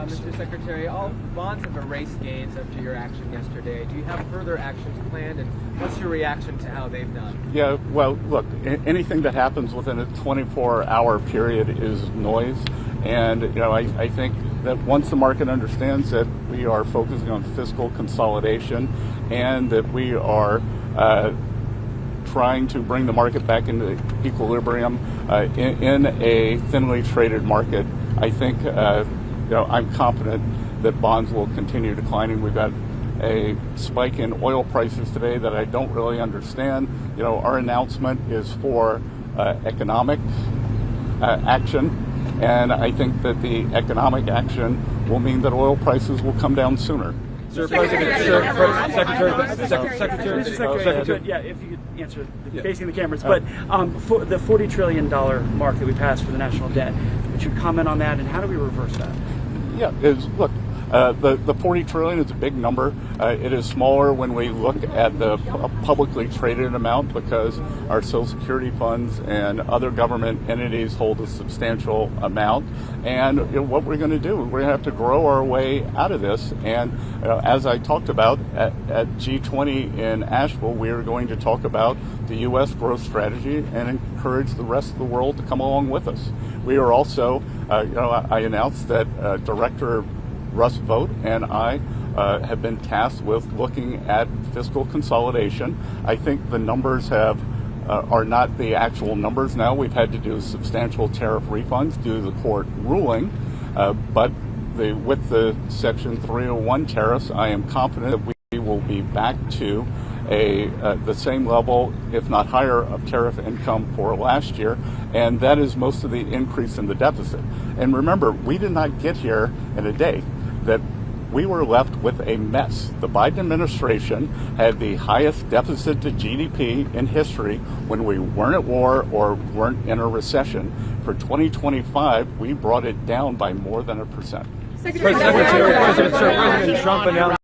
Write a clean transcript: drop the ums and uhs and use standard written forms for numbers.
Mr. Secretary, all bonds have erased gains after your action yesterday. Do you have further actions planned, and what's your reaction to how they've done? Yeah, well, look, anything that happens within a 24-hour period is noise. And, I think that once the market understands that we are focusing on fiscal consolidation and that we are trying to bring the market back into equilibrium in a thinly traded market, I think, I'm confident that bonds will continue declining. We've got a spike in oil prices today that I don't really understand. Our announcement is for economic action. And I think that the economic action will mean that oil prices will come down sooner. Secretary, yeah, if you could answer, facing the cameras. But for the $40 trillion mark that we passed for the national debt, would you comment on that, and how do we reverse that? Yeah, look, the $40 trillion is a big number. It is smaller when we look at the publicly traded amount because our Social Security funds and other government entities hold a substantial amount. And what we're going to do, we're going to have to grow our way out of this. And as I talked about at G20 in Asheville, we are going to talk about the U.S. growth strategy and encourage the rest of the world to come along with us. We are also, I announced that Director Russ Vought and I have been tasked with looking at fiscal consolidation. I think the numbers are not the actual numbers now. We've had to do substantial tariff refunds due to the court ruling, but with the Section 301 tariffs, I am confident that we will be back to the same level, if not higher, of tariff income for last year, and that is most of the increase in the deficit. And remember, we did not get here in a day. That we were left with a mess. The Biden administration had the highest deficit to GDP in history when we weren't at war or weren't in a recession. For 2025, we brought it down by more than 1%. President Trump announced